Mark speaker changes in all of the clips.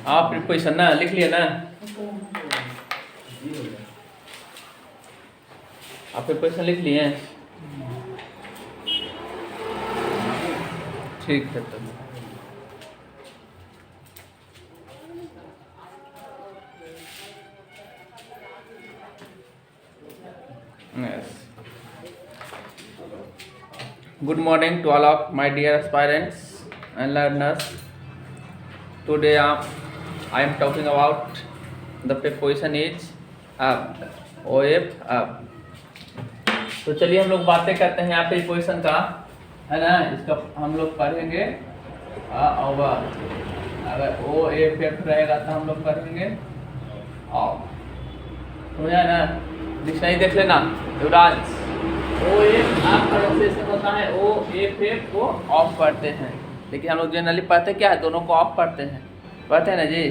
Speaker 1: आप प्रीपोजिशन ना लिख लिया ना, आप प्रीपोजिशन लिख लिए? ठीक है तब। Yes. Good morning to all of my dear aspirants and learners. Today I am talking about the preposition is up, OF up. तो चलिए हम लोग बातें करते हैं यहाँ preposition का, है ना। इसका हम लोग पढ़ेंगे over। अगर OFF रहेगा तो हम लोग पढ़ेंगे ऑफ। समझा ना? डिक्शनरी देख लेना युवराज। OF आप प्रोनाउंसिएशन होता है OFF को ऑफ पढ़ते हैं, लेकिन हम लोग जनरली पढ़ते क्या है, दोनों को ऑफ पढ़ते हैं, पढ़ते हैं ना जी।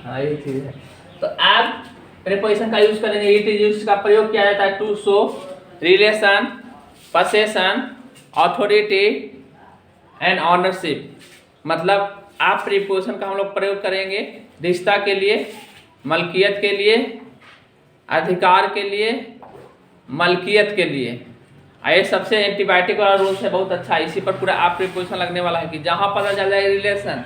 Speaker 1: हाँ यही चीज़ है। तो आप प्रीपोजिशन का यूज करेंगे। इट इज यूज का प्रयोग किया जाता है to show relation, possession, authority and ownership. मतलब आप प्रीपोजिशन का हम लोग प्रयोग करेंगे रिश्ता के लिए, मलकियत के लिए, अधिकार के लिए, मलकियत के लिए। ये सबसे एंटीबायोटिक वाला रूल्स है, बहुत अच्छा। इसी पर पूरा आप प्रीपोजिशन लगने वाला है कि जहाँ पता चल जाएगा रिलेशन,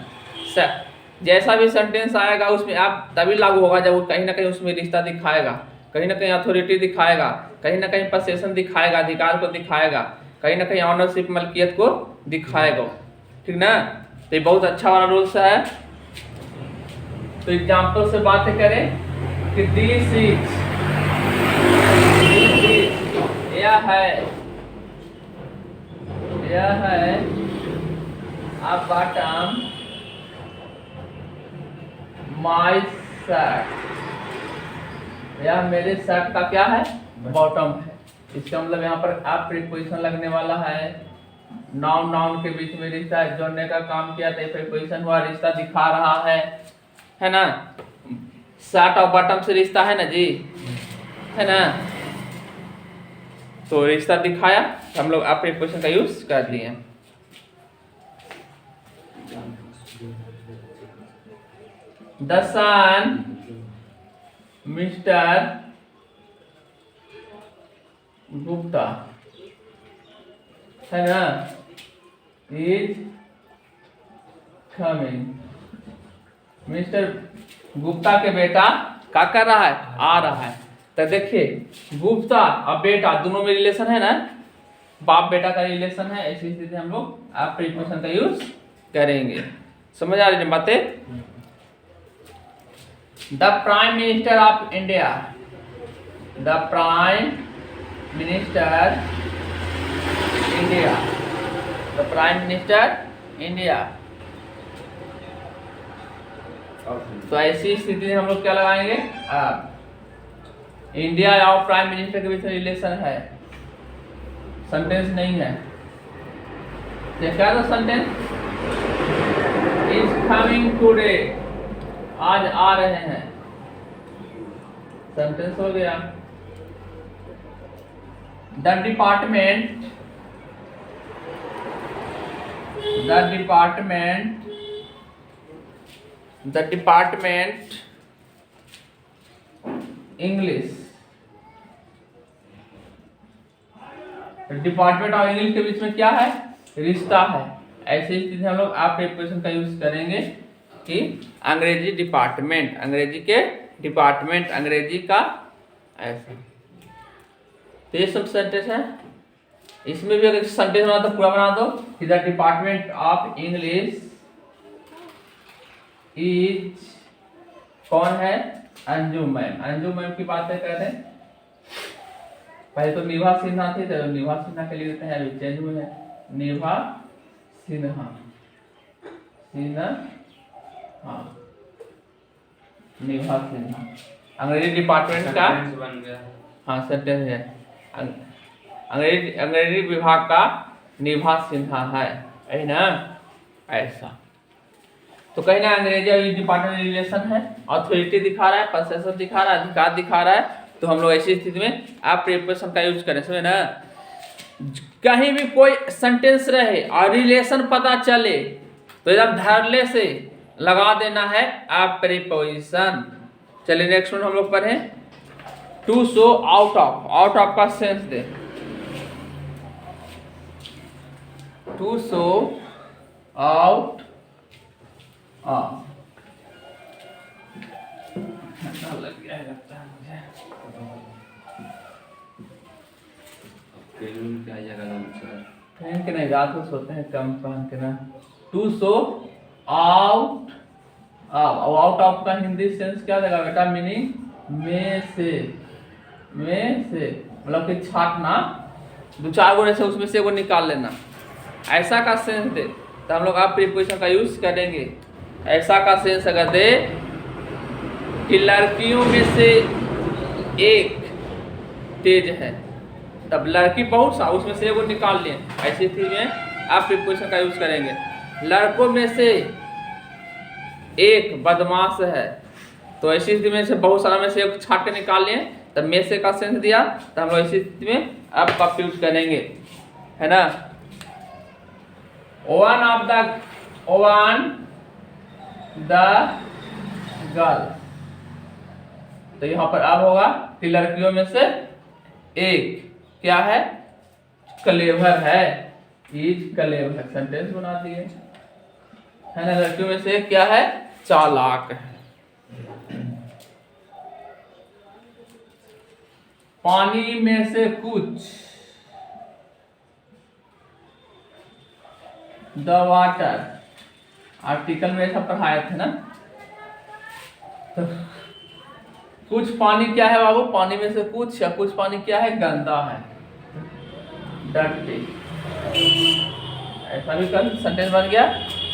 Speaker 1: जैसा भी सेंटेंस आएगा उसमें आप तभी लागू होगा जब वो कहीं ना कहीं उसमें रिश्ता दिखाएगा, कहीं ना कहीं अथॉरिटी दिखाएगा, कहीं ना कहीं पोसेशन दिखाएगा, अधिकार को दिखाएगा, कहीं ना कहीं ऑनरशिप मलकियत को दिखाएगा। ठीक ना? तो ये बहुत अच्छा वाला रूल्स है। तो एग्जाम्पल से बातें करें कि दिस इज, यह है a bottom my shirt। यह मेरे शर्ट का क्या है? बॉटम है। इसका मतलब यहाँ पर आप प्रीपोजिशन लगने वाला है। नाउन नाउन के बीच में रिश्ता जोड़ने का काम किया तो प्रीपोजिशन हुआ, रिश्ता दिखा रहा है ना। शर्ट और बॉटम से रिश्ता है ना जी, है ना। तो रिश्ता दिखाया, हम लोग आप प्रीपोजिशन का यूज कर दिए। द सन मिस्टर गुप्ता, है ना, इज कमिंग। मिस्टर गुप्ता के बेटा क्या कर रहा है? आ रहा है। तो देखिए गुप्ता और बेटा दोनों में रिलेशन है ना, बाप बेटा का रिलेशन है। ऐसी स्थिति हम लोग आप प्रीपोजिशन का यूज करेंगे। समझ आ रही है बातें? The prime minister of India, the prime minister India, the prime minister India. तो ऐसी स्थिति में हम लोग क्या लगाएंगे? आप इंडिया और प्राइम मिनिस्टर के बीच में रिलेशन है, सेंटेंस नहीं है। क्या था सेंटेंस? इज कमिंग टुडे, आज आ रहे हैं, सेंटेंस हो गया। The department, the department, the department English, department और इंग्लिश के बीच में क्या है? रिश्ता है। ऐसी स्थिति हम लोग आप प्रीपोजिशन का यूज करेंगे कि अंग्रेजी डिपार्टमेंट, अंग्रेजी के डिपार्टमेंट, अंग्रेजी का ऐसा। तो ये सब सेंटेंस है। इसमें भी अगर सेंटेंस बना तो पूरा बना दो कि the department of English is, कौन है? अंजुम मैम। अंजुम मैम की बातें कर रहे हैं। पहले तो निभा सिन्हा थी, तो निभा सिन्हा के लिए देते हैं, अभी चेंज हुए हैं निभा सिन्हा, सिन्हा, हाँ निभा सिन्हा। अंग्रेजी डिपार्टमेंट का बन गया, हाँ सेंटेंस है। अंग्रेजी विभाग का निभा सिन्हा है, यही ना। ऐसा तो कहीं ना अंग्रेजी और डिपार्टमेंट रिलेशन है, अथॉरिटी दिखा रहा है, पोसेशन दिखा रहा है, अधिकार दिखा रहा है। तो हम लोग ऐसी स्थिति में आप प्रीपोजिशन का यूज करें, समझे ना। कहीं भी कोई सेंटेंस रहे और रिलेशन पता चले तो एकदम धड़ल्ले से लगा देना है अ प्रीपोजिशन। चलिए नेक्स्ट वन हम लोग पढ़ें। To show out of, out of का सेंस दे। टू शो आउट ऑफ, लग गया है लगता है मुझे। पहन के नहीं, रात को सोते हैं कम पहन के ना। To show out, out of का हिंदी सेंस क्या देगा बेटा? मीनिंग में से, में से मतलब कि छाटना, दो चार गो ऐसे उसमें से एगो निकाल लेना, ऐसा का सेंस दे तो हम लोग आप प्रीपोजिशन का यूज करेंगे। ऐसा का सेंस अगर दे कि लड़कियों में से एक तेज है, तब लड़की बहुत सा उसमें से एगो निकाल लें, ऐसी स्थिति में आप प्रीपोजिशन का यूज करेंगे। लड़कों में से एक बदमाश है, तो ऐसी स्थिति में से बहुत सारा में से एक छाट के निकाल लें, तब में से का सेंस दिया, तो हम लोग ऐसी स्थिति में आप का यूज करेंगे, है ना। वन ऑफ द गर्ल, तो यहाँ पर अब होगा कि लड़कियों में से एक क्या है? क्लेवर है, इज क्लेवर, सेंटेंस बना दिए, है ना। लड़कियों में से एक क्या है? चालाक है। पानी में से कुछ, द वाटर, आर्टिकल में ऐसा पढ़ाए थे ना। तो कुछ पानी क्या है बाबू? पानी में से कुछ, या कुछ पानी क्या है? गंदा है, डर्टी, ऐसा भी कर सेंटेंस बन गया।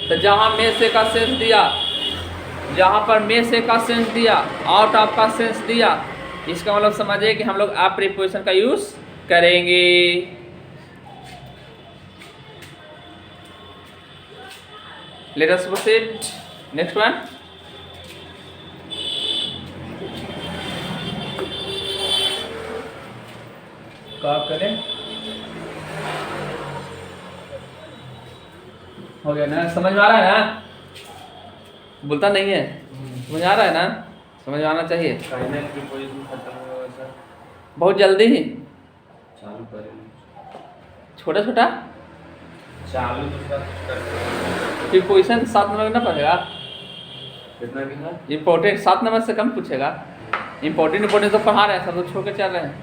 Speaker 1: तो जहां में से का सेंस दिया, जहां पर में से का सेंस दिया, आउट ऑफ का सेंस दिया, इसका मतलब समझिए कि हम लोग आप प्रीपोजिशन का यूज करेंगे। Let us proceed next one. क्या करें? हो गया ना? समझ में आ रहा है ना? बोलता नहीं है, समझ आ रहा है ना? समझ आना चाहिए। बहुत जल्दी ही
Speaker 2: चालू करें,
Speaker 1: छोटा छोटा
Speaker 2: चालू
Speaker 1: प्रीपोजिशन 7 नंबर ना पड़ेगा।
Speaker 2: कितना भी था?
Speaker 1: इम्पोर्टेंट 7 नंबर से कम पूछेगा। इम्पोर्टेंट तो पढ़ा रहे हैं, सब लोग छोड़ के चल रहे हैं।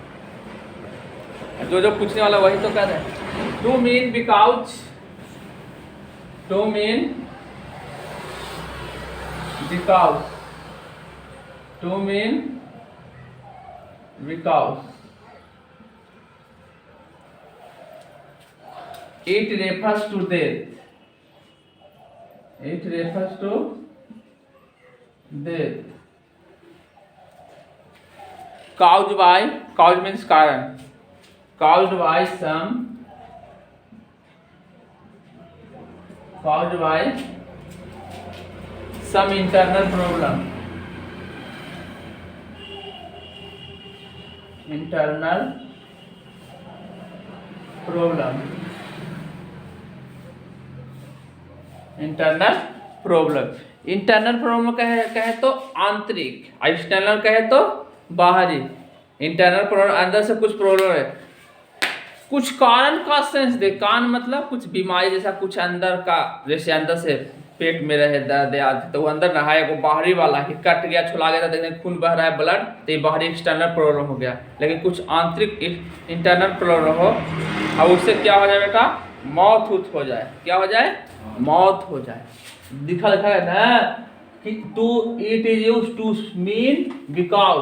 Speaker 1: जो जो पूछने वाला वही तो कर रहे हैं। To mean because, to mean because, to mean because, it refers to death, it refers to death. caused by, caused means कारण, caused by some, caused by some internal problem, internal problem, internal problem. Internal problem कहे तो आंतरिक, external कहे तो बाहरी। Internal problem अंदर से कुछ प्रॉब्लम है, कुछ कारण का सेंस दे। कान मतलब कुछ बीमारी जैसा, कुछ अंदर का, जैसे अंदर से पेट में रहे दर्द याद, तो वो अंदर रहा है, वो बाहरी वाला कि कट गया, छुला गया, देखने खून बह रहा है, ब्लड, तो ये बाहरी एक्सटर्नल प्रॉब्लम हो गया। लेकिन कुछ आंतरिक इंटरनल प्रॉब्लम हो, और उससे क्या हो जाए बेटा? मौत हो जाए। क्या हो जाए? मौत हो जाए। दिखा है ना कि to, it is used to mean because,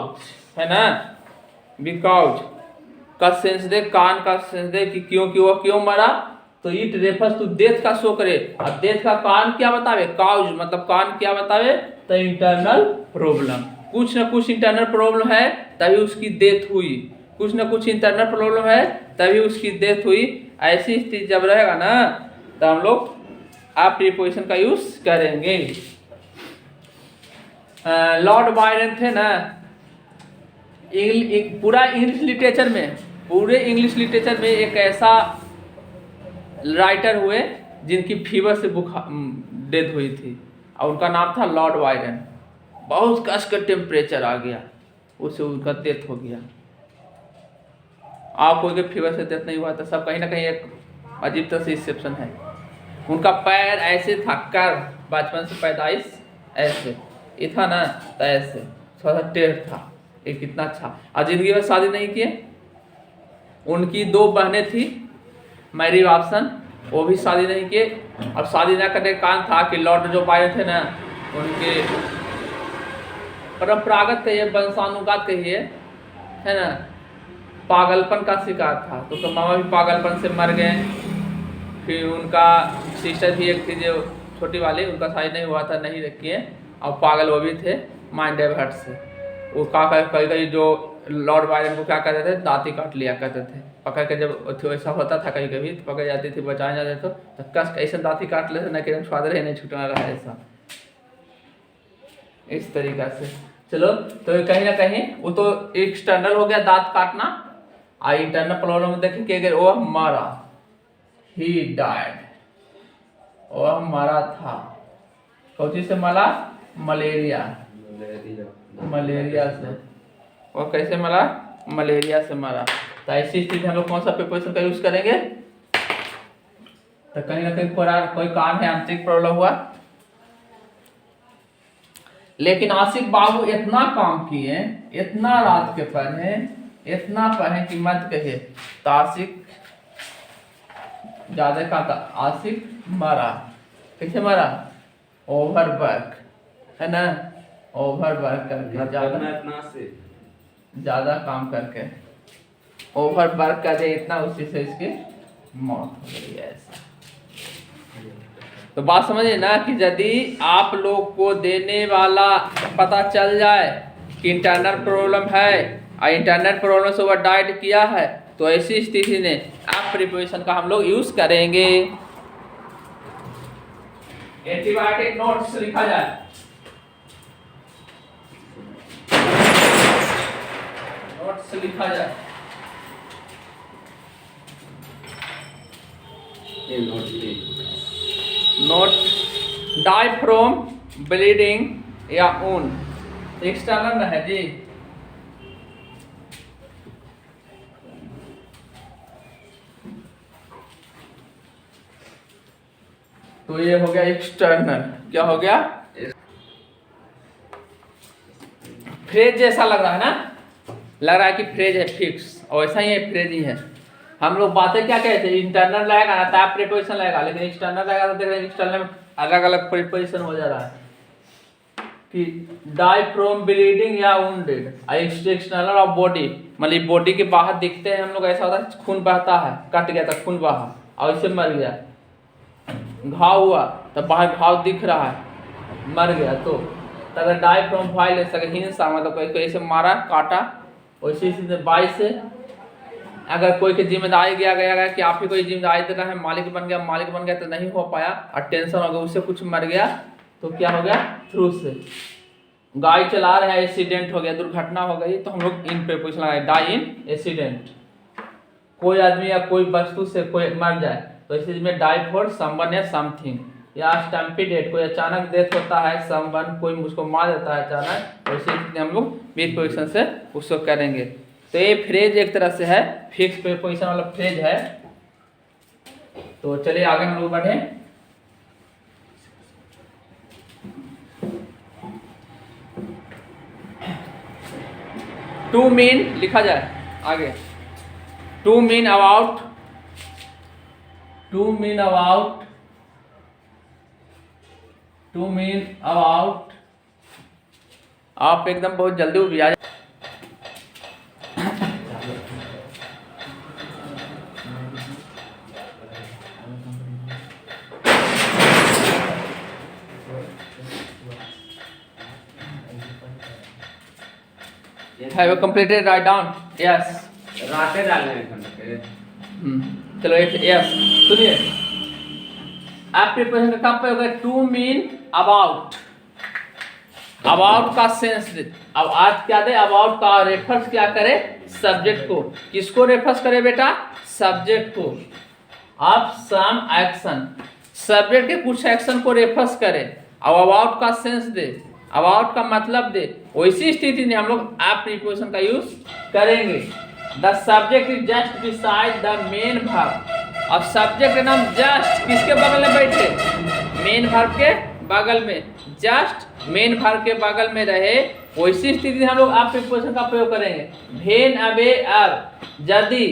Speaker 1: है ना। बिकॉज का सेंस दे, कान का सेंस दे कि क्योंकि वो क्यों मरा, तो इट रेफर्स टू डेथ का शो करे। और डेथ का कारण क्या बतावे? काउज, मतलब कारण क्या बतावे? तो इंटरनल प्रॉब्लम। कुछ ना कुछ इंटरनल प्रॉब्लम है तभी उसकी डेथ हुई, कुछ ना कुछ इंटरनल प्रॉब्लम है तभी उसकी डेथ हुई। ऐसी स्थिति जब रहेगा ना, तो हम लोग आप प्रीपोजिशन का यूज करेंगे। लॉर्ड बायरन थे ना, पूरा इंग्लिश लिटरेचर में, पूरे इंग्लिश लिटरेचर में एक ऐसा राइटर हुए जिनकी फीवर से डेथ हुई थी, और उनका नाम था लॉर्ड वायरन। बहुत कस का टेम्परेचर आ गया, उससे उनका डेथ हो गया। आप कोई के फीवर से डेथ नहीं हुआ था, सब कहीं ना कहीं एक अजीब तरह से एक्सेप्शन है। उनका पैर ऐसे था, कर बचपन से पैदाइश ऐसे ये था ना, तो ऐसे थोड़ा सा टेढ़ था, ये कितना अच्छा। और जिंदगी में शादी नहीं किए। उनकी 2 बहनें थी, मैरी वापसन, वो भी शादी नहीं किए। अब शादी ना करने का कारण था कि लॉर्ड जो वायरन थे ना, उनके परंपरागत कहिए, वंशानुगत कहिए, है ना, पागलपन का शिकार था। तो मामा भी पागलपन से मर गए। फिर उनका सिस्टर भी एक थी जो छोटी वाली, उनका शादी नहीं हुआ था, नहीं रखी है, और पागल वो भी थे माइंड डाइवर्ट से। वो कहीं कहीं जो लॉर्ड बायरन को क्या करते थे, दांती काट लिया करते थे पकड़ के। जब ऐसा होता था कहीं कभी तो पकड़ जाती थी, बचाए जाते तो कस ऐसे दांती काट लेते ना कि स्वाद ही नहीं छूटना रहा, ऐसा इस तरीका से। चलो, तो कहीं ना कहीं वो तो एक्सटर्नल हो गया दांत काटना, और इंटरनल प्रॉब्लम देखें कि वो मरा, ही डाइड, वह मरा था। कौन से मरा? मलेरिया से। और कैसे मरा? मलेरिया से मरा। तो ऐसी स्थिति हम लोग कौन सा प्रिपोजिशन का यूज करेंगे? तो कहीं ना कहीं कोई काम है, आंतरिक प्रॉब्लम हुआ। लेकिन आशिक बाबू इतना काम किए, इतना रात के पढ़े, इतना पढ़े कि मत कहिए। तो आशिक ज्यादा का था, आशिक मरा। कैसे मरा? ओवरवर्क, है ना, ओवरवर्क करके, ज्यादा काम करके, ओवरवर्क कर दिया इतना, उसी से इसकी मौत हो गई है। ऐसा तो बात समझिए ना कि यदि आप लोग को देने वाला पता चल जाए कि इंटरनल प्रॉब्लम है और इंटरनल प्रॉब्लम से ओवर डाइट किया है, तो ऐसी स्थिति में आप प्रिपोजिशन का हम लोग यूज करेंगे। एंटीबायोटिक नोट्स लिखा जाए, नोट्स लिखा जाए। नोट, डाई फ्रॉम ब्लीडिंग या ऊन, एक्सटर्नल है जी। तो ये हो गया एक्सटर्नल। क्या हो गया? फ्रेज जैसा लग रहा है ना, लग रहा है कि फ्रेज है फिक्स, और ऐसा ही फ्रेज ही है। हम लोग बातें क्या कहते हैं, इंटरनल रहेगा ना तो आप प्रीपोजिशन रहेगा, लेकिन एक्सटर्नल रहेगा तो देख रहे हैं एक्सटर्नल में अलग अलग प्रीपोजिशन हो जा रहा है कि डाई फ्रॉम ब्लीडिंग या वुंडेड। एक्सटर्नल ऑफ बॉडी, मतलब बॉडी के बाहर दिखते हैं हम लोग, ऐसा होता है खून बहता है, कट गया था खून बहा और इससे मर गया। घाव हुआ तो बाहर घाव दिख रहा है, मर गया। तो अगर डाई फ्रॉम वायलेंस, अगर हिंसा मतलब कोई ऐसे मारा काटा, वैसे से बाई से अगर कोई की जिम्मेदारी दिया गया कि आप ही कोई जिम्मेदारी देना है, मालिक बन गया तो नहीं हो पाया और टेंशन हो गया, उससे कुछ मर गया, तो क्या हो गया? थ्रू से। गाड़ी चला रहे हैं, एक्सीडेंट हो गया, दुर्घटना हो गई, तो हम लोग इन पे पूछ लगाए, डाई इन एक्सीडेंट। कोई आदमी या कोई वस्तु से कोई मर जाए तो इसी में डाई फॉर समवन या समथिंग, या स्टैम्पिडेट, कोई अचानक डेथ होता है, समवन कोई मुझको मार देता है अचानक, वैसे हम लोग बीट पोजिशन से उसको करेंगे। तो ये फ्रेज एक तरह से है, फिक्स पोजिशन वाला फ्रेज है। तो चलिए आगे हम लोग बढ़े। टू मीन लिखा जाए आगे, to mean about, to mean about, to mean about. आप एकदम बहुत जल्दी उठ जाए। Have you completed? Write down. Yes.
Speaker 2: राते डालने हैं।
Speaker 1: चलो यस सुनिए, आप प्रिपोजिशन का कहाँ पे होगा? टू मीन अबाउट, अबाउट का सेंस दे। अब आज क्या दे? अबाउट का रेफर्स क्या करे? सब्जेक्ट को। किसको रेफर्स करे बेटा? सब्जेक्ट को। आप सम एक्शन, सब्जेक्ट के कुछ एक्शन को रेफर्स करे। अब अबाउट का सेंस दे, अबाउट का मतलब दे, वैसी स्थिति में हम लोग आप प्रीपोजिशन का यूज करेंगे। The subject is just beside the main verb. अब सब्जेक्ट का नाम जस्ट किसके बगल में बैठे, मेन वर्ब के बगल में, जस्ट मेन वर्ब के बगल में रहे, वैसी स्थिति में हम लोग आप प्रीपोजिशन का प्रयोग करेंगे। वेन अवे अब, यदि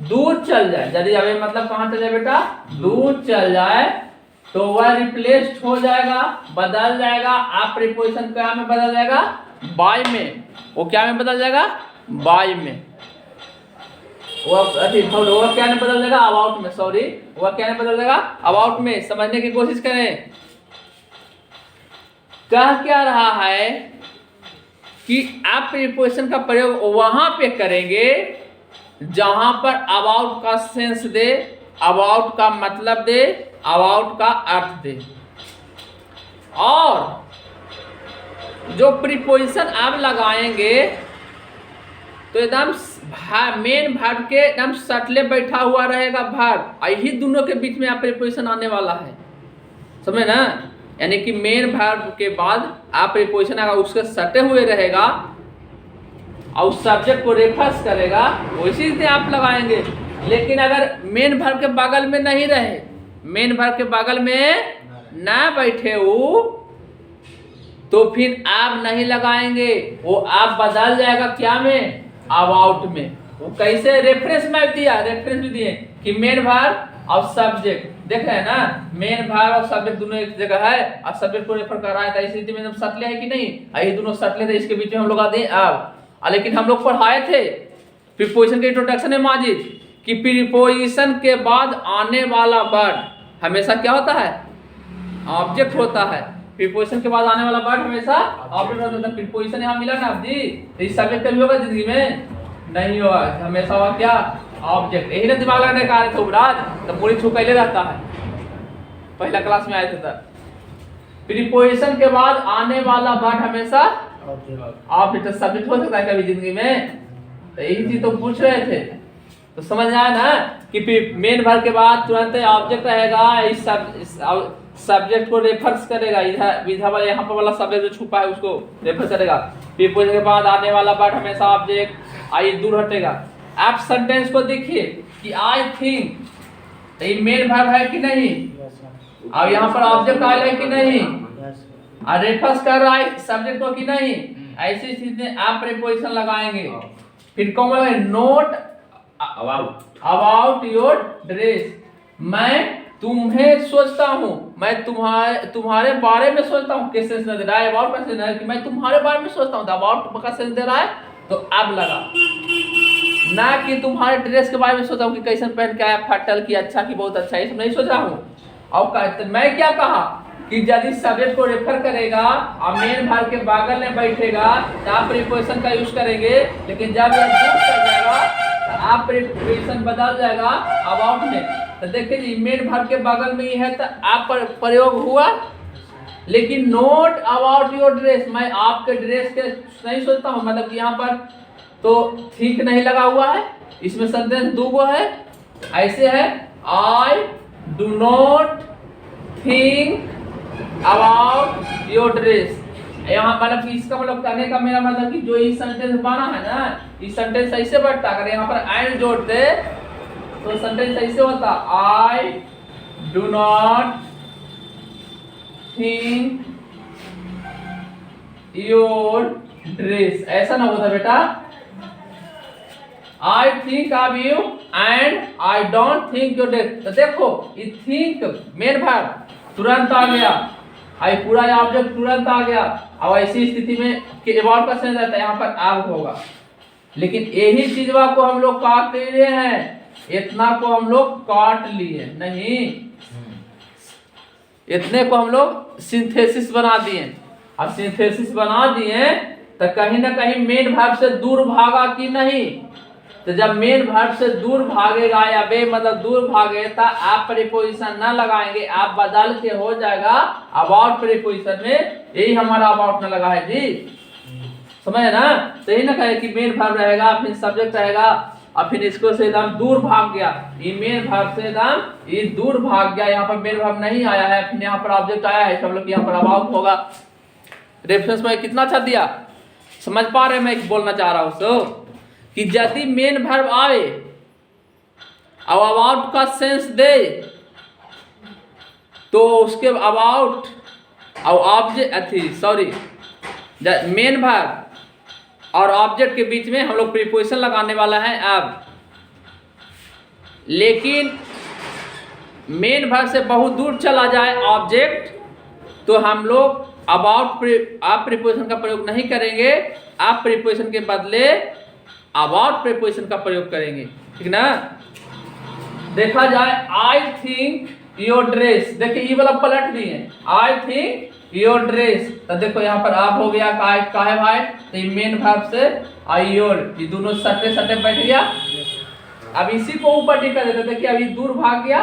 Speaker 1: दूर चल जाए, यदि अवे मतलब कहाँ चल जाए बेटा, दूर चल जाए, तो वह रिप्लेस्ड हो जाएगा, बदल जाएगा। आप प्रीपोजिशन क्या में बदल जाएगा, बाय में। वो क्या में बदल जाएगा, बाय में। वो क्या में बदल जाएगा, अबाउट में, सॉरी, वह क्या में बदल जाएगा, अबाउट में। समझने की कोशिश करें, कह क्या रहा है कि आप प्रीपोजिशन का प्रयोग वहां पे करेंगे जहां पर अबाउट का सेंस दे, अबाउट का मतलब दे, अबाउट का अर्थ दे। और जो प्रीपोजिशन आप लगाएंगे तो एकदम मेन वर्ब के एकदम सटले बैठा हुआ रहेगा वर्ब, यही दोनों के बीच में आप प्रीपोजिशन आने वाला है, समझे ना। यानी कि मेन वर्ब के बाद आप प्रीपोजिशन अगर उसके सटे हुए रहेगा और उस सब्जेक्ट को रेफर्स करेगा, उसी से आप लगाएंगे। लेकिन अगर मेन वर्ब के बगल में नहीं रहे, मेन वर्ब के बगल में ना बैठे हो, तो फिर आप नहीं लगाएंगे, वो आप बदल जाएगा क्या में, अबाउट में। वो कैसे, रेफरेंस में दिया, रेफरेंस भी दिए कि मेन वर्ब और सब्जेक्ट, देख रहे हैं ना, मेन वर्ब और सब्जेक्ट दोनों एक जगह है और सब्जेक्ट को रेफर कर रहा है, तो इस स्थिति में हम सटले है कि नहीं, ये दोनों सटले थे, इसके बीच में हम लोग आते हैं अब। लेकिन हम लोग पढ़ाए थे प्रीपोजिशन के इंट्रोडक्शन में माजिद कि प्रीपोजिशन के बाद आने वाला वर्ड हमेशा क्या होता है, ऑब्जेक्ट होता है। प्रीपोजिशन के बाद आने वाला वर्ड हमेशा ऑब्जेक्ट होता है। प्रीपोजिशन यहाँ मिला ना आप जी, तो इस सब्जेक्ट कभी होगा जिंदगी में, नहीं होगा, हमेशा होगा क्या, ऑब्जेक्ट। यही ना दिमाग लगाने का रहे थे उपराज, तो पूरी छुपैले रहता है, पहला क्लास में आए थे तब। प्रीपोजिशन के बाद आने वाला वर्ड हमेशा ऑब्जेक्ट, सब्जेक्ट हो सकता है कभी जिंदगी में, तो यही चीज तो पूछ रहे थे। तो समझ आया ना कि मेन वर्ब के बाद तुरंत ऑब्जेक्ट रहेगा, इस सब्जेक्ट को रेफर्स करेगा, इधर वाला यहाँ पर वाला सब्जेक्ट जो छुपा है उसको रेफर करेगा। प्रीपोजिशन के बाद आने वाला वर्ड हमेशा ऑब्जेक्ट, आई दूर हटेगा। आप सेंटेंस को देखिए कि आई थिंक, तो ये मेन वर्ब है कि नहीं, और यहाँ पर ऑब्जेक्ट आया है कि नहीं, और रेफर्स कर रहा है सब्जेक्ट को कि नहीं, ऐसी स्थिति में आप प्रीपोजिशन लगाएंगे। फिर कौन है, नोट अबाउट योर ड्रेस, मैं तुम्हें सोचता हूँ, मैं तुम्हारे बारे में सोचता हूँ, किस सेंस में दे रहा है, अबाउट का सेंस है कि मैं तुम्हारे बारे में सोचता हूँ, तो अबाउट का सेंस दे रहा है, तो अब लगा ना कि तुम्हारे ड्रेस के बारे में सोचा हूँ कि कैसे पहन के आया, फटल की अच्छा की बहुत अच्छा, ये सब नहीं सोच रहा हूँ। और मैं क्या कहा कि यदि सब्जेक्ट को रेफर करेगा और मेन वर्ब के बगल में बैठेगा तो आप प्रीपोजिशन का यूज करेंगे, लेकिन जब यह दूर चल जाएगा तो आप प्रीपोजिशन बदल जाएगा अबाउट में। तो देखिए जी, मेन वर्ब के बगल में ही है तो आप पर प्रयोग हुआ, लेकिन नोट अबाउट योर ड्रेस, मैं आपके ड्रेस के नहीं सोचता हूँ, मतलब यहाँ पर तो ठीक नहीं लगा हुआ है, इसमें सेंटेंस दो है, ऐसे है, I do not think about your dress. यहाँ मतलब कि इसका मतलब कहने का मेरा मतलब कि जो ये सेंटेंस बना है ना, ये सेंटेंस ऐसे बढ़ता, अगर यहाँ पर एंड जोड़ते तो सेंटेंस ऐसे होता, I do not think your dress, ऐसा ना होता बेटा, I think of you and I don't think your dress. तो देखो ये थिंक मेन वर्ब तुरंत आ गया, आई पूरा ऑब्जेक्ट तुरंत आ गया, अब ऐसी स्थिति में कि अबाउट का सेंस रहता है, यहाँ पर आप होगा। लेकिन यही चीज को हम लोग काट लिए हैं, इतना को हम लोग काट लिए नहीं, इतने को हम लोग सिंथेसिस बना दिए। अब सिंथेसिस बना दिए तो कहीं ना कहीं मेन वर्ब से दूर भागा कि नहीं, तो जब मेन वर्ब से दूर भागेगा या बे मतलब दूर भागे तो आप प्रीपोजिशन ना लगाएंगे, आप बदल के हो जाएगा अबाउट प्रीपोजिशन में, यही हमारा अबाउट ना लगा है जी, समझे ना। तो यही ना कहे कि मेन वर्ब रहेगा, फिर सब्जेक्ट रहेगा, और फिर इसको से एकदम दूर भाग गया, ये मेन भाग से एकदम ये दूर भाग गया, यहाँ पर मेन भाग नहीं आया है, फिर यहाँ पर ऑब्जेक्ट आया है, सब लोग यहाँ पर अबाउट होगा। रेफरेंस में कितना अच्छा दिया, समझ पा रहे हैं मैं बोलना चाह रहा हूँ सो कि यदि मेन वर्ब आए और अबाउट का सेंस दे तो उसके अबाउट और ऑब्जेक्ट सॉरी मेन वर्ब और ऑब्जेक्ट के बीच में हम लोग प्रीपोजिशन लगाने वाला है अब। लेकिन मेन वर्ब से बहुत दूर चला जाए ऑब्जेक्ट तो हम लोग अबाउट आप प्रीपोजिशन का प्रयोग नहीं करेंगे, आप प्रीपोजिशन के बदले अबाउट प्रीपोजिशन का प्रयोग करेंगे, ठीक ना। देखा जाए आई थिंक योर ड्रेस, देखिए ये वाला पलट दिए, आई थिंक योर ड्रेस, तो देखो यहाँ पर आप हो गया का है भाई, तो ये मेन वर्ब से आई योर, ये दोनों सटे सटे बैठ गया। अब इसी को ऊपर टिका देते, देखिए अभी दूर भाग गया,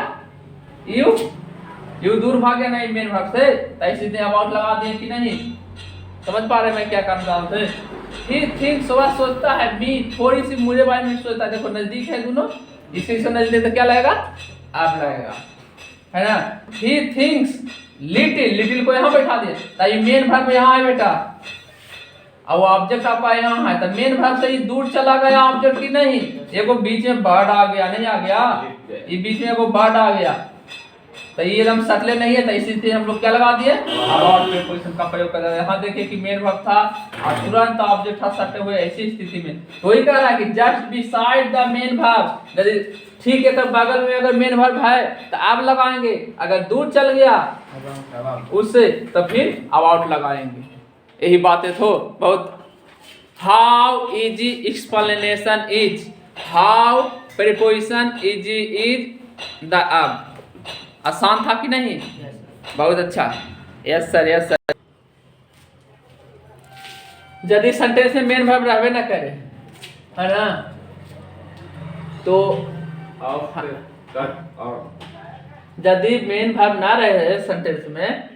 Speaker 1: यू दूर भाग गया नहीं मेन वर्ब से, तो सीधे अबाउट लगा दिए कि नहीं, समझ पा रहे मैं क्या कर रहा हूँ। ही थिंक्स वह सोचता है, मी थोड़ी सी मुझे बारे में सोचता है, देखो नजदीक है दोनों, इसी से नजदीक तो क्या लगेगा आप लगेगा, है ना। ही थिंक्स लिटिल, लिटिल को यहाँ बैठा दिया, ताकि मेन वर्ब यहाँ है बेटा, और ऑब्जेक्ट आपका यहाँ है, तो मेन वर्ब से ही दूर चला गया ऑब्जेक्ट की नहीं, एगो बीच में बर्ड आ गया, नहीं आ गया, ये बीच में एगो बर्ड आ गया, तो ये एकदम सटले नहीं है, तो इसी हम लोग क्या लगा दिए अबाउट प्रीपोजिशन का प्रयोग कर रहे हैं। यहाँ देखिए कि मेन वर्ब था और तुरंत ऑब्जेक्ट था सटे हुए, ऐसी स्थिति में तो ही कह रहा है कि just beside the main verb, यदि ठीक है तो बगल में अगर मेन वर्ब है तो आप लगाएंगे, अगर दूर चल गया उससे तो फिर अबाउट लगाएंगे, यही बातें तो बहुत। How easy explanation is, how preposition easy is the अब, आसान था कि नहीं, बहुत अच्छा, यस सर यस सर। यदि सेंटेंस में मेन वर्ब रहबे ना करे, है ना, तो यदि मेन वर्ब ना रहे सेंटेंस में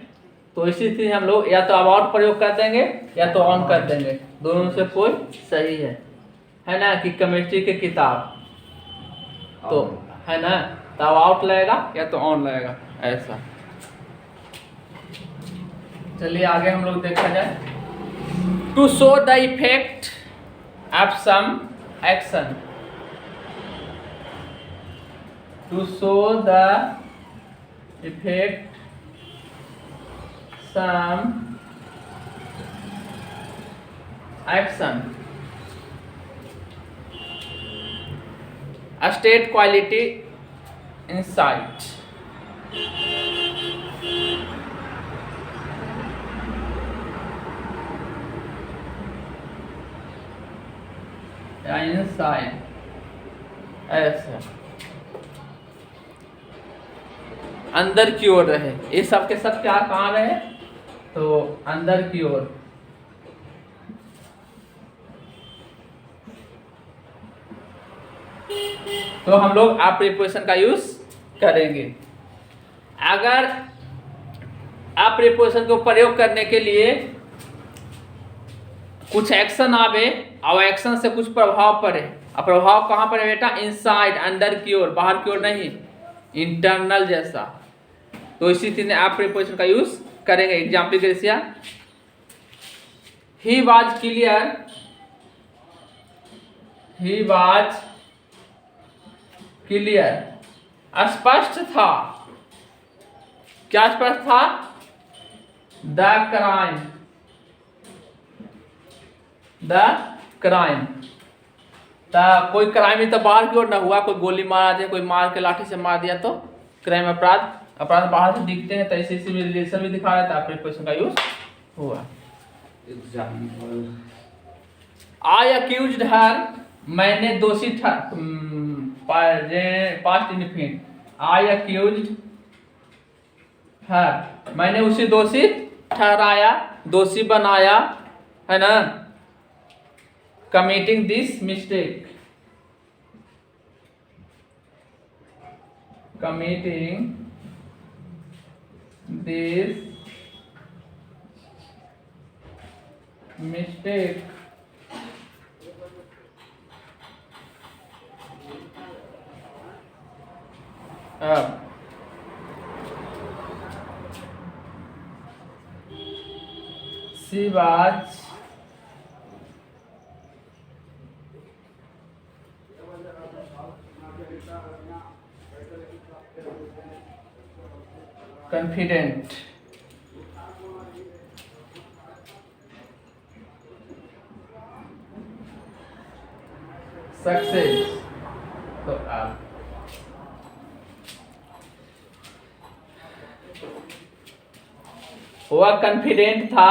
Speaker 1: तो इसी स्थिति हम लोग या तो अबाउट प्रयोग कर देंगे या तो ऑन कर देंगे, दोनों से कोई सही है ना। कि केमिस्ट्री की किताब तो है ना, तो अबाउट लगेगा या तो ऑन लगेगा, ऐसा। चलिए आगे हम लोग देखा जाए, to show the effect of some action, to show the effect some action, state quality insight, insight ऐसा अंदर की ओर रहे, ये सब के सब क्या कहाँ रहे, तो अंदर की ओर। तो हम लोग आप प्रीपोजिशन का यूज करेंगे। अगर आप प्रीपोजिशन को प्रयोग करने के लिए कुछ एक्शन आवे और एक्शन से कुछ प्रभाव पड़े, और प्रभाव कहाँ पड़े बेटा, इनसाइड अंदर की ओर, बाहर की ओर नहीं, इंटरनल जैसा, तो इसी तरह आप प्रीपोजिशन का यूज करेंगे। एग्जाम्पल के जैसे he was clear, he was clear, स्पष्ट था, क्या स्पष्ट था, द क्राइम, द क्राइम, कोई क्राइम ही तो बाहर की ओर ना हुआ, कोई गोली मारा दिया, कोई मार के लाठी से मार दिया, तो क्राइम अपराध, अपराध बाहर से दिखते हैं, तो ऐसे में रिलेशन भी दिखा रहा था, प्रीपोजिशन का यूज हुआ। आई अक्यूज्ड हर, मैंने दोषी पास्ट इंडेफिनिट, आई अक्यूज्ड हर, मैंने उसे दोषी ठहराया, दोषी बनाया, है ना, committing this mistake, committing this mistake, अब she was confident सक्सेस। तो आप वह कॉन्फिडेंट था,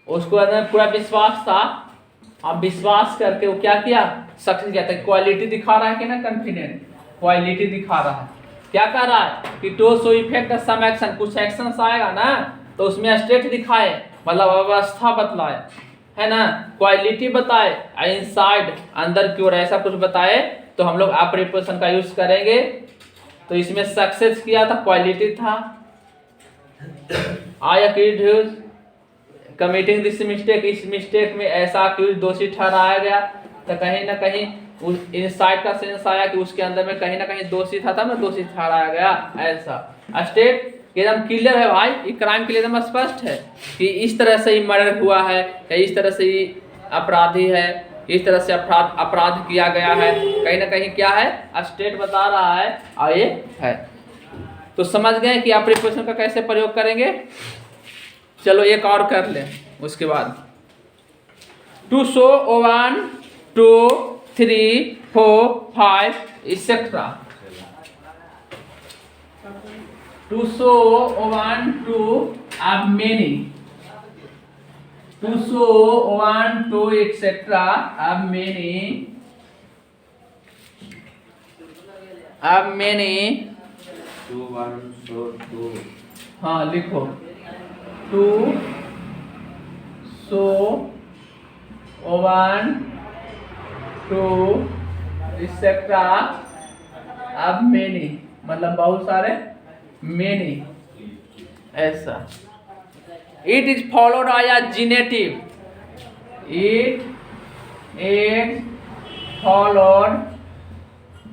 Speaker 1: उसको अंदर पूरा विश्वास था। अब विश्वास करके वो क्या किया, सक्सेस किया। था क्वालिटी दिखा रहा है कि ना, कॉन्फिडेंट क्वालिटी दिखा रहा है। क्या कर रहा है कि to show effect some action, कुछ एक्शन आएगा ना तो उसमें स्टेट दिखाए, मतलब अवस्था बतलाए, है ना, क्वालिटी बताए, इनसाइड अंदर की ओर ऐसा कुछ बताए तो हम लोग आप प्रीपोजिशन का यूज करेंगे। तो इसमें सक्सेस किया था, क्वालिटी था। आई अक्यूज्ड कमिटिंग दिस मिस्टेक, इस मिस्टेक में ऐसा अक्यूज दोषी ठहराया गया। तो कहीं ना कहीं इनसाइड का सेंस आया कि उसके अंदर में कहीं ना कहीं दोषी था, तब ना दोषी ठहराया गया। ऐसा स्टेट एकदम क्लियर है भाई, ये क्राइम के लिए एकदम स्पष्ट है कि इस तरह से ही मर्डर हुआ है, या इस तरह से ही अपराधी है, इस तरह से अपराध किया गया है। कहीं ना कहीं क्या है, स्टेट बता रहा है और ये है। तो समझ गए कि आप प्रीपोजिशन का कैसे प्रयोग करेंगे। चलो एक और कर लें उसके बाद। To show 1 2 3 4 5 etcetera. To show 1 2 of many. To show 1 2 etc. of many. Of many.
Speaker 2: 2 1 so 2
Speaker 1: हाँ लिखो। To show 1 2 etc. of many, मतलब बहुत सारे, many, ऐसा। It is followed by a genitive. It is followed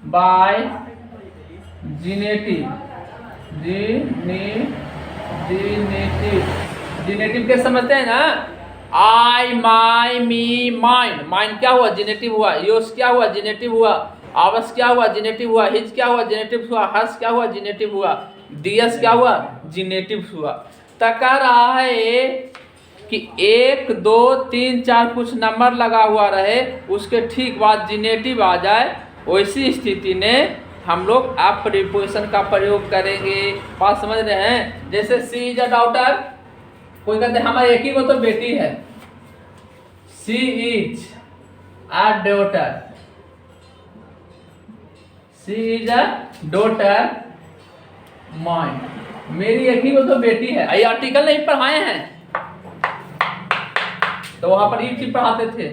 Speaker 1: by genitive. Genitive के समझते हैं ना, I, my, me, mine। mine क्या हुआ, जेनेटिव हुआ। योस क्या हुआ, जेनेटिव हुआ। आवस क्या हुआ, जेनेटिव हुआ। हिज क्या हुआ, जेनेटिव हुआ। हर्ष क्या हुआ, जेनेटिव हुआ। डीएस क्या हुआ, जेनेटिव हुआ। तो कह रहा है कि 1 2 3 4 कुछ नंबर लगा हुआ रहे, उसके ठीक बाद जेनेटिव आ जाए, वैसी स्थिति में हम लोग आप प्रीपोजिशन का प्रयोग करेंगे। बात समझ रहे हैं। जैसे सी इज अ डॉटर, कोई कहते हैं हमारे एक ही को तो बेटी है। She is a daughter, she is a daughter mine, मेरी एक ही को तो बेटी है। ये आर्टिकल नहीं पढ़ाए हैं, तो वहां पर ये चीज पढ़ाते थे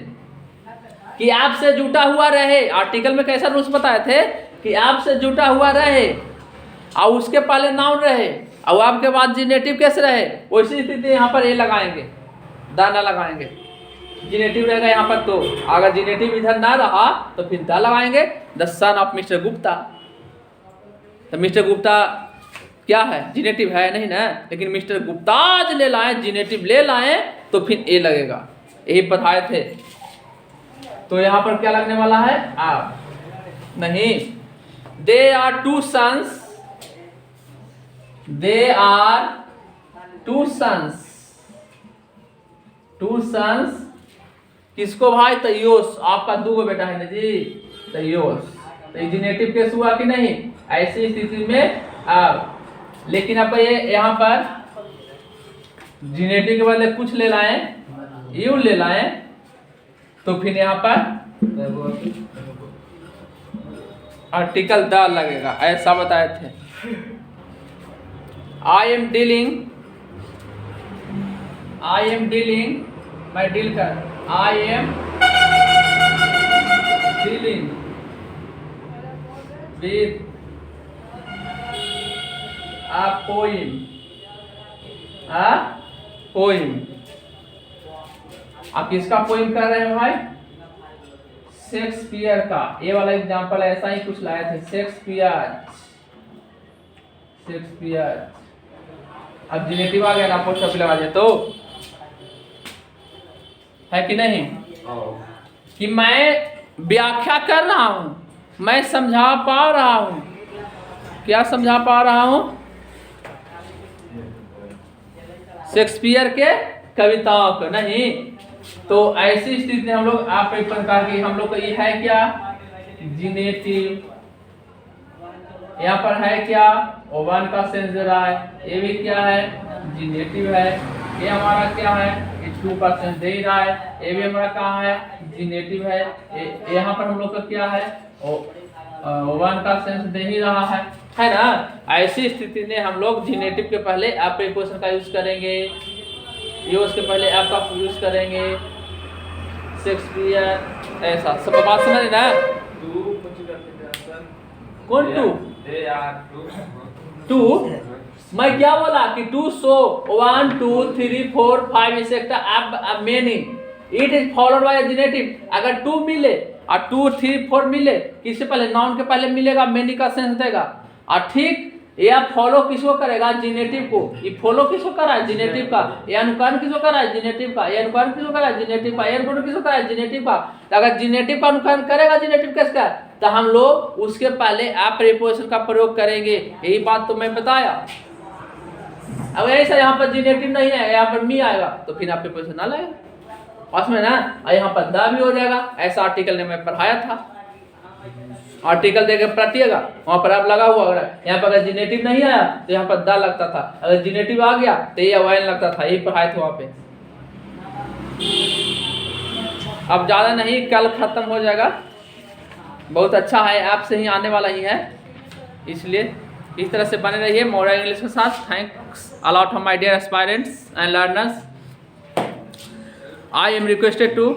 Speaker 1: कि आपसे जुटा हुआ रहे। आर्टिकल में कैसा रूल्स बताए थे कि आपसे जुटा हुआ रहे और उसके पहले नाउन रहे और आपके बाद जेनेटिव कैसे रहे, वैसी स्थिति यहाँ पर ये लगाएंगे, दाना लगाएंगे। जेनेटिव रहेगा यहाँ पर, तो अगर जेनेटिव इधर ना रहा तो फिर दा लगाएंगे। The son of mister Gupta. तो मिस्टर गुप्ता क्या है, जेनेटिव है नहीं ना, लेकिन मिस्टर गुप्ताज ले लाए, जेनेटिव ले लाए तो फिर ए लगेगा। यही पढ़ाए थे। तो यहाँ पर क्या लगने वाला है, आप नहीं। They are two sons, they are two sons. Two sons किसको भाई, तयोस। आपका 2 बेटा है ना जी, तयोस। तो जेनेटिव केस हुआ कि नहीं, ऐसी स्थिति में अब, लेकिन अब ये यहाँ पर जेनेटिव के बदले कुछ ले लाए, यू ले लाए, तो फिर यहाँ पर आर्टिकल द लगेगा, ऐसा बताए थे। आई एम डीलिंग, मैं डील कर, I am dealing with a poem, आप किसका पोइम कर रहे हैं भाई, शेक्सपियर का। ये वाला एग्जांपल ऐसा ही कुछ लाए थे, शेक्सपियर शेक्सपियर। अब जेनेटिव आ गया ना, अपोस्ट्रोफी लगा दिया तो है कि नहीं, कि मैं व्याख्या कर रहा हूं, मैं समझा पा रहा हूं। क्या समझा पा रहा हूं? शेक्सपियर के कविताओं को नहीं। तो ऐसी स्थिति में हम लोग आप एक प्रकार की हम लोग को ये है क्या, जेनेटिव। यहाँ पर है क्या, ओवन का सेंस दे रहा है, ये भी क्या है, जेनेटिव है। ये हमारा क्या है, 2% दे ही रहा है, ये भी हमारा कहाँ है, जेनेटिव है। यहाँ पर हम लोग का क्या है, ओवन का सेंस दे ही रहा है ना। ऐसी स्थिति में हम लोग जेनेटिव के पहले आप प्रीपोजिशन का यूज करेंगे, यूज के पहले आप का यूज करेंगे, शेक्सपियर। ऐसा सब बात समझ ना। कौन टू मैं क्या बोला कि 2 सो 1 2 3 4 5 एक्सेट्रा अब many it is followed by generative. अगर 2 मिले और 2 3 4 मिले, किससे पहले, नाउन के पहले मिलेगा, मेनी का सेंस देगा। और ठीक यह फॉलो किसको करेगा, जेनेटिव को। ये फॉलो किसको कर रहा है, जेनेटिव का। ये अनुकरण किसको कर रहा है, जेनेटिव का। ये अनुकरण किसको कर रहा है, जेनेटिव का। ये अनुकरण किसको कर रहा है, जेनेटिव का। तो अगर जेनेटिव का अनुकरण करेगा जेनेटिव किसका, तो हम लोग उसके पहले आप प्रीपोजिशन का प्रयोग करेंगे। यही बात तो मैं बताया। अब ऐसा यहाँ पर जेनेटिव नहीं है, यहाँ पर मी आएगा तो फिर आप प्रीपोजिशन ना लगेगा पास में ना, और यहाँ पर द भी हो जाएगा। ऐसा आर्टिकल ने मैं पढ़ाया था, आर्टिकल देकर पलटिएगा, वहां पर आप लगा हुआ। अगर यहाँ पर अगर जेनेटिव नहीं आया तो यहाँ पर द लगता था, अगर जेनेटिव आ गया तो ये वाइन लगता था। यही पढ़ाए थे वहां पे। अब ज्यादा नहीं, कल खत्म हो जाएगा। बहुत अच्छा है, आपसे ही आने वाला ही है, इसलिए इस तरह से बने रहिए मॉडर्न इंग्लिश के साथ। Thanks a lot of my dear aspirants and learners. I am requested to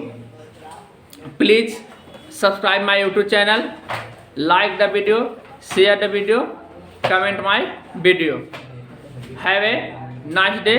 Speaker 1: please subscribe my YouTube channel, like the video, share the video, comment my video. Have a nice day.